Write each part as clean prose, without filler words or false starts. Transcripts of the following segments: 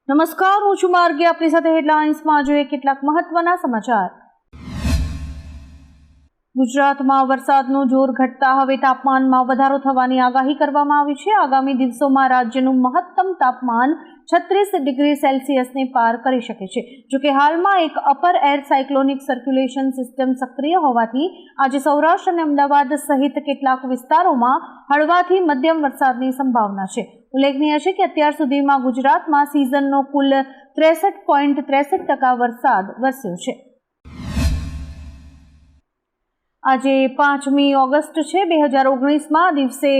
નમસ્કાર, હું છું માર્ગી. આપની સાથે હેડલાઇન્સમાં જોઈએ કેટલાક મહત્વના સમાચાર. ગુજરાતમાં વરસાદનું જોર ઘટતા હવે તાપમાનમાં વધારો થવાની આગાહી કરવામાં આવી છે. આગામી દિવસોમાં રાજ્યનું મહત્તમ તાપમાન 36 ડિગ્રી સેલ્સિયસને પાર કરી શકે છે. જોકે હાલમાં એક upper air cyclonic circulation system સક્રિય હોવાથી આજે સૌરાષ્ટ્ર અને અમદાવાદ સહિત કેટલાક વિસ્તારોમાં હળવાથી મધ્યમ વરસાદની સંભાવના છે. ઉલ્લેખનીય છે કે અત્યાર સુધીમાં ગુજરાતમાં સિઝનનો કુલ 63.63% વરસાદ વરસ્યો છે. આજે 5મી ઓગસ્ટ છે. 2019માં દિવસે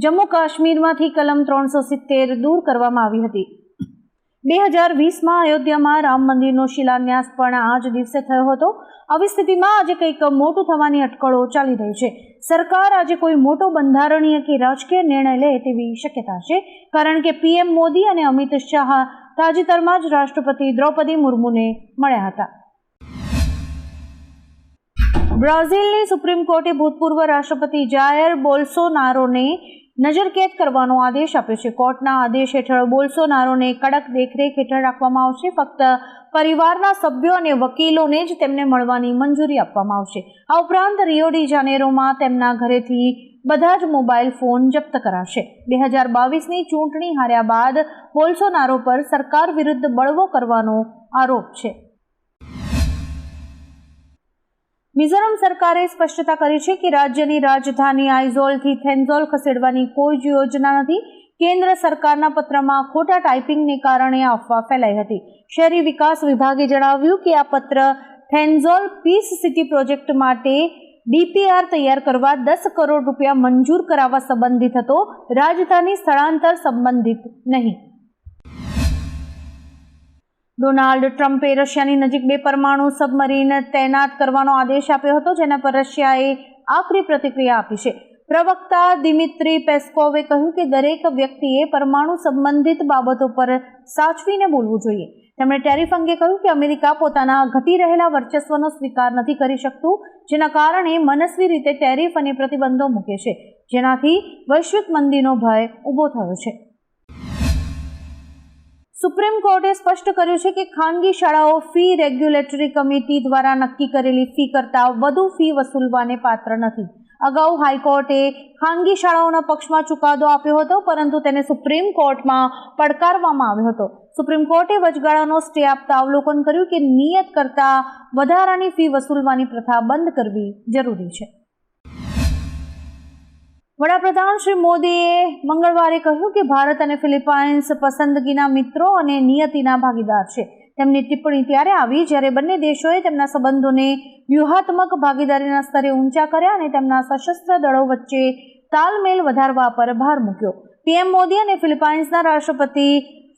જમ્મુ કાશ્મીરમાંથી કલમ 370 દૂર કરવામાં આવી હતી. 2020માં અયોધ્યામાં રામ મંદિરનો શિલાન્યાસ પણ આ જ દિવસે થયો હતો. આવી સ્થિતિમાં આજે કંઈક મોટું થવાની અટકળો ચાલી રહી છે. સરકાર આજે કોઈ મોટો બંધારણીય કે રાજકીય નિર્ણય લે તેવી શક્યતા છે, કારણ કે પીએમ મોદી અને અમિત શાહ તાજેતરમાં જ રાષ્ટ્રપતિ દ્રૌપદી મુર્મુને મળ્યા હતા. બ્રાઝિલની સુપ્રીમ કોર્ટે ભૂતપૂર્વ રાષ્ટ્રપતિ જાયર બોલ્સોનારોને નજરકેદ કરવાનો આદેશ આપ્યો છે. કોર્ટના આદેશ હેઠળ બોલ્સોનારોને કડક દેખરેખ હેઠળ રાખવામાં આવશે. ફક્ત પરિવારના સભ્યો અને વકીલોને જ તેમને મળવાની મંજૂરી આપવામાં આવશે. આ ઉપરાંત રિયો ડી જાનેરોમાં તેમના ઘરેથી બધા જ મોબાઈલ ફોન જપ્ત કરાશે. 2022ની ચૂંટણી હાર્યા બાદ બોલ્સોનારો પર સરકાર વિરુદ્ધ બળવો કરવાનો આરોપ છે. મિઝોરમ સરકારે સ્પષ્ટતા કરી છે કે રાજ્યની રાજધાની આઇઝોલથી થેન્ઝોલ ખસેડવાની કોઈ જ યોજના નથી. કેન્દ્ર સરકારના પત્રમાં ખોટા ટાઈપિંગને કારણે અફવા ફેલાઈ હતી. શહેરી વિકાસ વિભાગે જણાવ્યું કે આ પત્ર થેન્ઝોલ પીસ સિટી પ્રોજેક્ટ માટે ડીપીઆર તૈયાર કરવા 10 કરોડ રૂપિયા મંજૂર કરાવવા સંબંધિત હતો, રાજધાની સ્થળાંતર સંબંધિત નહીં. ડોનાલ્ડ ટ્રમ્પે રશિયાની નજીક 2 પરમાણુ સબમરીન તૈનાત કરવાનો આદેશ આપ્યો હતો, જેના પર રશિયાએ આકરી પ્રતિક્રિયા આપી છે. પ્રવક્તા દિમિત્રી પેસ્કોવે કહ્યું કે દરેક વ્યક્તિએ પરમાણુ સંબંધિત બાબતો પર સાચવીને બોલવું જોઈએ. તેમણે ટેરિફ અંગે કહ્યું કે અમેરિકા પોતાના ઘટી રહેલા વર્ચસ્વનો સ્વીકાર નથી કરી શકતું, જેના કારણે મનસ્વી રીતે ટેરિફ અને પ્રતિબંધો મૂકે છે, જેનાથી વૈશ્વિક મંદીનો ભય ઊભો થયો છે. સુપ્રીમ કોર્ટે સ્પષ્ટ કર્યું છે કે ખાનગી શાળાઓ ફી રેગ્યુલેટરી કમિટી દ્વારા નક્કી કરેલી ફી કરતાં વધુ ફી વસૂલવાને પાત્ર નથી. અગાઉ હાઈકોર્ટે ખાનગી શાળાઓના પક્ષમાં ચુકાદો આપ્યો હતો, પરંતુ તેને સુપ્રીમ કોર્ટમાં પડકારવામાં આવ્યો હતો. સુપ્રીમ કોર્ટે વચગાળાનો સ્ટે આપતા અવલોકન કર્યું કે નિયત કરતાં વધારાની ફી વસૂલવાની પ્રથા બંધ કરવી જરૂરી છે. વડાપ્રધાન શ્રી મોદીએ મંગળવારે કહ્યું કે ભારત અને ફિલિપાઇન્સ પસંદગીના મિત્રો અને નિયતિના ભાગીદાર છે. તેમની ટિપ્પણી ત્યારે આવી જ્યારે બંને દેશોએ તેમના સંબંધોને વ્યૂહાત્મક ભાગીદારીના સ્તરે ઊંચા કર્યા અને તેમના સશસ્ત્ર દળો વચ્ચે તાલમેલ વધારવા પર ભાર મૂક્યો. પીએમ મોદી અને ફિલિપાઇન્સના રાષ્ટ્રપતિ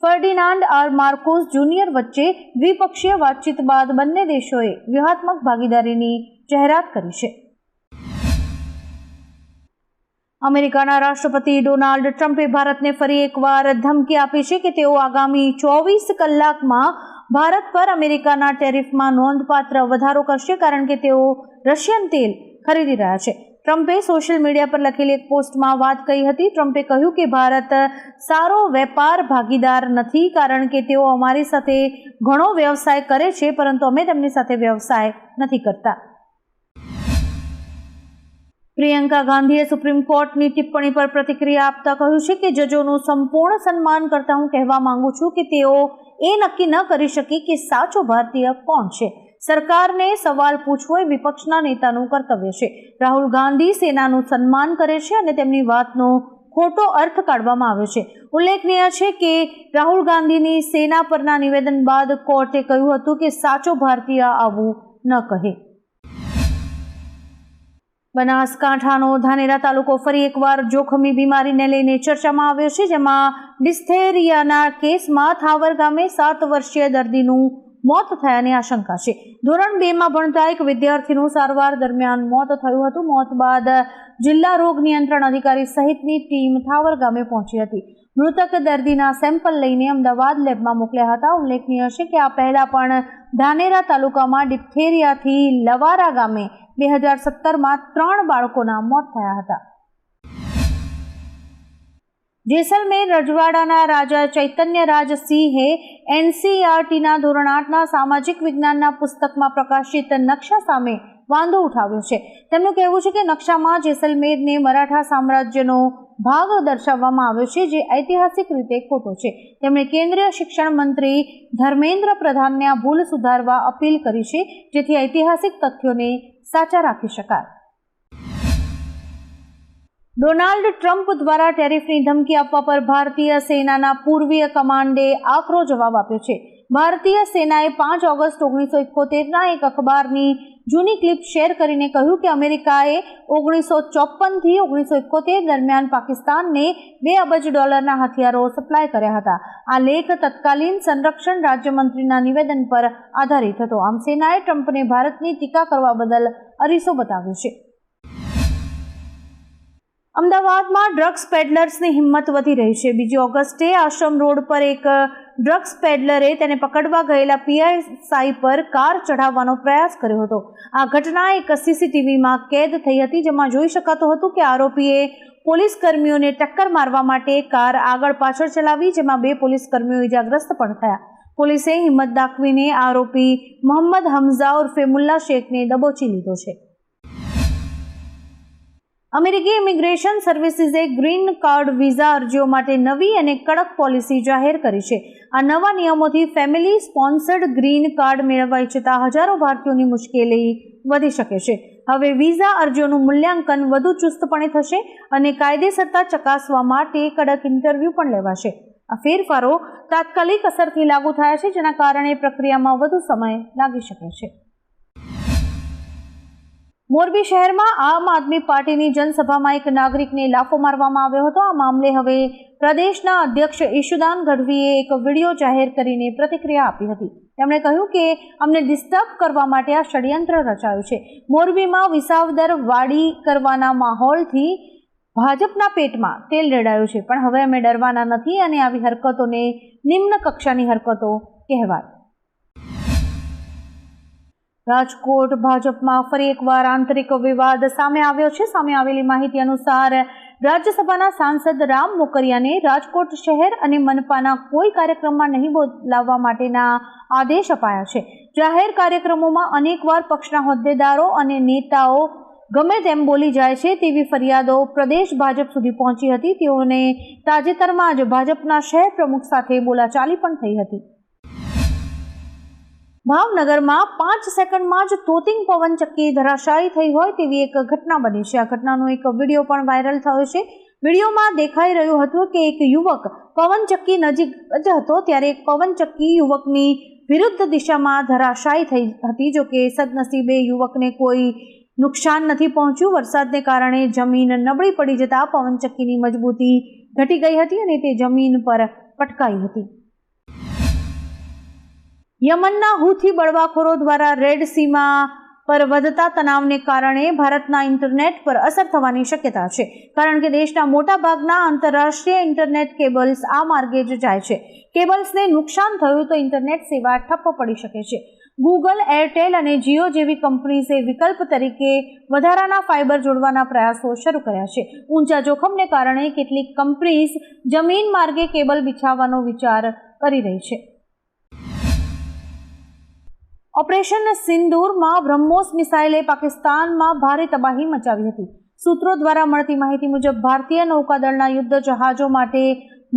ફર્ડિનાન્ડ આર માર્કોસ જુનિયર વચ્ચે દ્વિપક્ષીય વાતચીત બાદ બંને દેશોએ વ્યૂહાત્મક ભાગીદારીની જાહેરાત કરી છે. અમેરિકાના રાષ્ટ્રપતિ ડોનાલ્ડ ટ્રમ્પે ભારતને ફરી એકવાર ધમકી આપી છે કે તેઓ આગામી 24 કલાકમાં ભારત પર અમેરિકાના ટેરિફમાં નોંધપાત્ર વધારો કરશે, કારણ કે તેઓ રશિયન તેલ ખરીદી રહ્યા છે. ટ્રમ્પે સોશિયલ મીડિયા પર લખેલી એક પોસ્ટમાં વાત કહી હતી. ટ્રમ્પે કહ્યું કે ભારત સારો વેપાર ભાગીદાર નથી, કારણ કે તેઓ અમારી સાથે ઘણો વ્યવસાય કરે છે, પરંતુ અમે તેમની સાથે વ્યવસાય નથી કરતા. પ્રિયંકા ગાંધીએ સુપ્રીમ કોર્ટની ટિપ્પણી પર પ્રતિક્રિયા આપતા કહ્યું છે કે જજોનું સંપૂર્ણ સન્માન કરતા હું કહેવા માંગુ છું કે તેઓ એ નક્કી ન કરી શકી કે સાચો ભારતીય કોણ છે. સરકારને સવાલ પૂછવો એ વિપક્ષના નેતાનું કર્તવ્ય છે. રાહુલ ગાંધી સેનાનું સન્માન કરે છે અને તેમની વાતનો ખોટો અર્થ કાઢવામાં આવ્યો છે. ઉલ્લેખનીય છે કે રાહુલ ગાંધીની સેના પરના નિવેદન બાદ કોર્ટે કહ્યું હતું કે સાચો ભારતીય આવું ન કહે. બનાસકાંઠાનો ધાનેરા તાલુકો ફરી એકવાર જોખમી બીમારીને લઈને ચર્ચામાં આવ્યો છે, જેમાં ડિસ્થેરિયાના કેસમાં થાવર ગામે 7 વર્ષીય દર્દીનું મોત થયાની આશંકા છે. ધોરણ 2માં ભણતા એક વિદ્યાર્થીનું સારવાર દરમિયાન મોત થયું હતું. મોત બાદ જિલ્લા રોગ નિયંત્રણ અધિકારી સહિતની ટીમ થાવર ગામે પહોંચી હતી. મૃતક દર્દીના સેમ્પલ લઈને અમદાવાદ લેબમાં મોકલ્યા હતા. ઉલ્લેખનીય છે કે આ પહેલા પણ ધાનેરા તાલુકામાં ડિપ્થેરિયાથી લવારા ગામે 2017માં 3 બાળકોના મોત થયા હતા. જેસલમેર રજવાડાના રાજા ચૈતન્યરાજ સિંહે NCERTના ધોરણ 8ના સામાજિક વિજ્ઞાનના પુસ્તકમાં પ્રકાશિત નકશા સામે વાંધો ઉઠાવ્યો છે. તેમનું કહેવું છે કે નકશામાં જેસલમેરને મરાઠા સામ્રાજ્યનો ભાગ દર્શાવવામાં આવ્યો છે, જે ઐતિહાસિક રીતે ખોટો છે. તેમણે કેન્દ્રીય શિક્ષણ મંત્રી ધર્મેન્દ્ર પ્રધાનને આ ભૂલ સુધારવા અપીલ કરી છે, જેથી ઐતિહાસિક તથ્યોને સાચા રાખી શકાય. ડોનાલ્ડ ટ્રમ્પ દ્વારા ટેરિફની ધમકી આપવા પર ભારતીય સેનાના પૂર્વીય કમાન્ડે આકરો જવાબ આપ્યો છે. ભારતીય સેનાએ 5 ઓગસ્ટ 1971ના એક અખબારની જૂની ક્લિપ શેર કરીને કહ્યું કે અમેરિકાએ 1954 થી 1971 દરમિયાન પાકિસ્તાનને $2 અબજ હથિયારો સપ્લાય કર્યા હતા. આ લેખ તત્કાલીન સંરક્ષણ રાજ્યમંત્રીના નિવેદન પર આધારિત હતો. આમ સેનાએ ટ્રમ્પને ભારતની ટીકા કરવા બદલ અરીસો બતાવ્યો છે. અમદાવાદમાં ડ્રગ્સ પેડલર્સની હિંમત વધી રહી છે. 2 ઓગસ્ટે આશ્રમ રોડ પર એક ડ્રગ્સ પેડલરે તેને પકડવા ગયેલા PSI પર કાર ચઢાવવાનો પ્રયાસ કર્યો હતો. આ ઘટના એક CCTVમાં કેદ થઈ હતી, જેમાં જોઈ શકાતું હતું કે આરોપીએ પોલીસ કર્મીઓને ટક્કર મારવા માટે કાર આગળ પાછળ ચલાવી, જેમાં 2 પોલીસ કર્મીઓ ઇજાગ્રસ્ત પણ થયા. પોલીસે હિંમત દાખવીને આરોપી મોહમ્મદ હમઝા ઉર્ફે મુલ્લા શેખને દબોચી લીધો છે. અમેરિકી ઇમિગ્રેશન સર્વિસીસે ગ્રીન કાર્ડ વિઝા અરજીઓ માટે નવી અને કડક પોલિસી જાહેર કરી છે. આ નવા નિયમોથી ફેમિલી સ્પોન્સર્ડ ગ્રીન કાર્ડ મેળવવા ઈચ્છતા હજારો ભારતીયોની મુશ્કેલી વધી શકે છે. હવે વિઝા અરજીઓનું મૂલ્યાંકન વધુ ચુસ્તપણે થશે અને કાયદેસરતા ચકાસવા માટે કડક ઇન્ટરવ્યૂ પણ લેવાશે. આ ફેરફારો તાત્કાલિક અસરથી લાગુ થયા છે, જેના કારણે પ્રક્રિયામાં વધુ સમય લાગી શકે છે. મોરબી શહેરમાં આમ આદમી પાર્ટીની જનસભામાં એક નાગરિકને લાફો મારવામાં આવ્યો હતો. આ મામલે હવે પ્રદેશના અધ્યક્ષ ઈશુદાન ગઢવીએ એક વિડીયો જાહેર કરીને પ્રતિક્રિયા આપી હતી. તેમણે કહ્યું કે અમને ડિસ્ટર્બ કરવા માટે આ ષડયંત્ર રચાયું છે. મોરબીમાં વિસાવદર વાડી કરવાના માહોલથી ભાજપના પેટમાં તેલ રેડાયું છે, પણ હવે અમે ડરવાના નથી અને આવી હરકતોને નિમ્ન કક્ષાની હરકતો કહેવાય. રાજકોટ ભાજપમાં ફરી એકવાર આંતરિક વિવાદ સામે આવ્યો છે. સામે આવેલી માહિતી અનુસાર રાજ્યસભાના સાંસદ રામ મોકરિયાને રાજકોટ શહેર અને મનપાના કોઈ કાર્યક્રમમાં નહીં બોલાવવા માટેના આદેશ અપાયા છે. જાહેર કાર્યક્રમોમાં અનેકવાર પક્ષના હોદ્દેદારો અને નેતાઓ ગમે તેમ બોલી જાય છે તેવી ફરિયાદો પ્રદેશ ભાજપ સુધી પહોંચી હતી. તેઓને તાજેતરમાં જ ભાજપના શહેર પ્રમુખ સાથે બોલાચાલી પણ થઈ હતી. ભાવનગરમાં 5 સેકન્ડમાં જ તોતિંગ પવનચક્કી ધરાશાયી થઈ હોય તેવી એક ઘટના બની છે. આ ઘટનાનો એક વિડીયો પણ વાયરલ થયો છે. વિડીયોમાં દેખાઈ રહ્યું હતું કે એક યુવક પવનચક્કી નજીક જ હતો ત્યારે એક પવનચક્કી યુવકની વિરુદ્ધ દિશામાં ધરાશાયી થઈ હતી. જો કે સદનસીબે યુવકને કોઈ નુકસાન નથી પહોંચ્યું. વરસાદને કારણે જમીન નબળી પડી જતા પવનચક્કીની મજબૂતી ઘટી ગઈ હતી અને તે જમીન પર પટકાઈ હતી. યમનના હુથી બળવાખોરો દ્વારા રેડ સીમાં પર વધતા તણાવને કારણે ભારતના ઇન્ટરનેટ પર અસર થવાની શક્યતા છે, કારણ કે દેશના મોટાભાગના આંતરરાષ્ટ્રીય ઇન્ટરનેટ કેબલ્સ આ માર્ગે જ જાય છે. કેબલ્સને નુકસાન થયું તો ઇન્ટરનેટ સેવા ઠપ્પ પડી શકે છે. ગૂગલ, એરટેલ અને જીઓ જેવી કંપનીઝે વિકલ્પ તરીકે વધારાના ફાઇબર જોડવાના પ્રયાસો શરૂ કર્યા છે. ઊંચા જોખમને કારણે કેટલીક કંપનીઝ જમીન માર્ગે કેબલ બિછાવવાનો વિચાર કરી રહી છે. ઓપરેશન સિંદૂરમાં બ્રહ્મોસ મિસાઇલે પાકિસ્તાનમાં ભારે તબાહી મચાવી હતી. સૂત્રો દ્વારા મળતી માહિતી મુજબ ભારતીય નૌકાદળના યુદ્ધ જહાજો માટે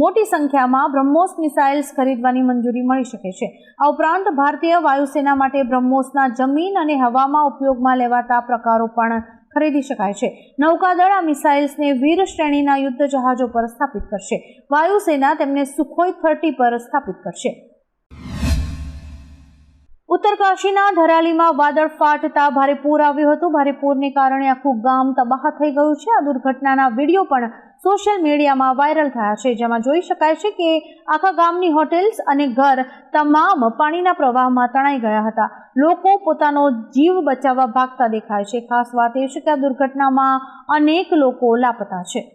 મોટી સંખ્યામાં બ્રહ્મોસ મિસાઇલ્સ ખરીદવાની મંજૂરી મળી શકે છે. આ ઉપરાંત ભારતીય વાયુસેના માટે બ્રહ્મોસના જમીન અને હવામાં ઉપયોગમાં લેવાતા પ્રકારો પણ ખરીદી શકાય છે. નૌકાદળ આ મિસાઇલ્સને વીર શ્રેણીના યુદ્ધ જહાજો પર સ્થાપિત કરશે. વાયુસેના તેમને સુખોઈ 30 પર સ્થાપિત કરશે. ઉત્તરકાશીના ધરાલીમાં વાદળ ફાટતા ભારે પૂર આવ્યું હતું. ભારે પૂરને કારણે આખું ગામ તબાહ થઈ ગયું છે. આ દુર્ઘટનાના વિડીયો પણ સોશિયલ મીડિયામાં વાયરલ થયા છે, જેમાં જોઈ શકાય છે કે આખા ગામની હોટેલ્સ અને ઘર તમામ પાણીના પ્રવાહમાં તણાઈ ગયા હતા. લોકો પોતાનો જીવ બચાવવા ભાગતા દેખાય છે. ખાસ વાત એ છે કે આ દુર્ઘટનામાં અનેક લોકો લાપતા છે.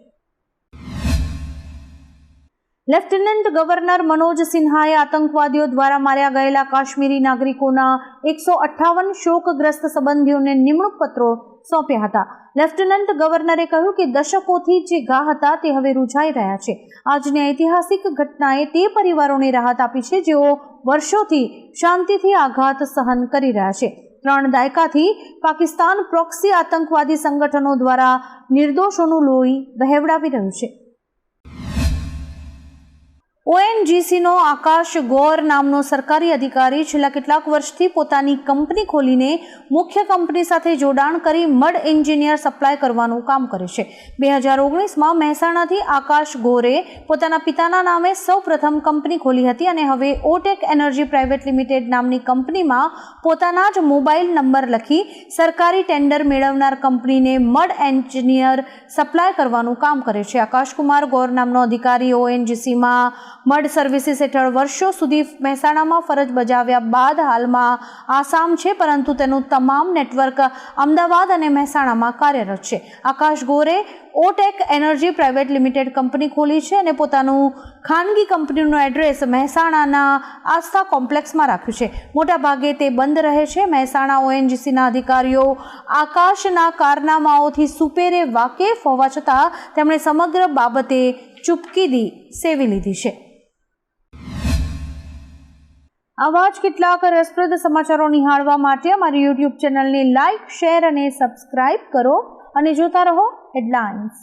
લેફ્ટનન્ટ ગવર્નર મનોજ સિન્હાએ આતંકવાદીઓ દ્વારા માર્યા ગયેલા કાશ્મીરી નાગરિકોના 158 શોકગ્રસ્ત સંબંધીઓને નિમણૂક પત્રો સોંપ્યા હતા. લેફ્ટનન્ટ ગવર્નરે કહ્યું કે દશકોથી જે ઘા હતા તે હવે રૂઝાઈ રહ્યા છે. આજની ઐતિહાસિક ઘટનાએ તે પરિવારોને રાહત આપી છે જેઓ વર્ષોથી શાંતિથી આઘાત સહન કરી રહ્યા છે. 3 દાયકાથી પાકિસ્તાન પ્રોક્સી આતંકવાદી સંગઠનો દ્વારા નિર્દોષોનું લોહી વહેવડાવી રહ્યું છે. ઓએનજીસીનો આકાશ ગોર નામનો સરકારી અધિકારી છેલ્લા કેટલાક વર્ષથી પોતાની કંપની ખોલીને મુખ્ય કંપની સાથે જોડાણ કરી મડ એન્જિનિયર સપ્લાય કરવાનું કામ કરે છે. 2019માં મહેસાણાથી આકાશ ગોરે પોતાના પિતાના નામે સૌપ્રથમ કંપની ખોલી હતી અને હવે ઓટેક એનર્જી પ્રાઇવેટ લિમિટેડ નામની કંપનીમાં પોતાના જ મોબાઈલ નંબર લખી સરકારી ટેન્ડર મેળવનાર કંપનીને મડ એન્જિનિયર સપ્લાય કરવાનું કામ કરે છે. આકાશકુમાર ગોર નામનો અધિકારી ઓએનજીસીમાં મડ સર્વિસીસ હેઠળ વર્ષો સુધી મહેસાણામાં ફરજ બજાવ્યા બાદ હાલમાં આસામ છે, પરંતુ તેનું તમામ નેટવર્ક અમદાવાદ અને મહેસાણામાં કાર્યરત છે. આકાશ ગોરે ઓટેક એનર્જી પ્રાઇવેટ લિમિટેડ કંપની ખોલી છે અને પોતાનું ખાનગી કંપનીનું એડ્રેસ મહેસાણાના આસ્થા કોમ્પ્લેક્સમાં રાખ્યું છે. મોટાભાગે તે બંધ રહે છે. મહેસાણા ઓએનજીસીના અધિકારીઓ આકાશના કારનામાઓથી સુપેરે વાકેફ હોવા છતાં તેમણે સમગ્ર બાબતે ચૂપકીદી સેવી લીધી છે. આવા જ કેટલાક રસપ્રદ સમાચારો નિહાળવા માટે અમારી યુટ્યુબ ચેનલને લાઇક, શેર અને સબસ્ક્રાઇબ કરો અને જોતા રહો હેડલાઇન્સ.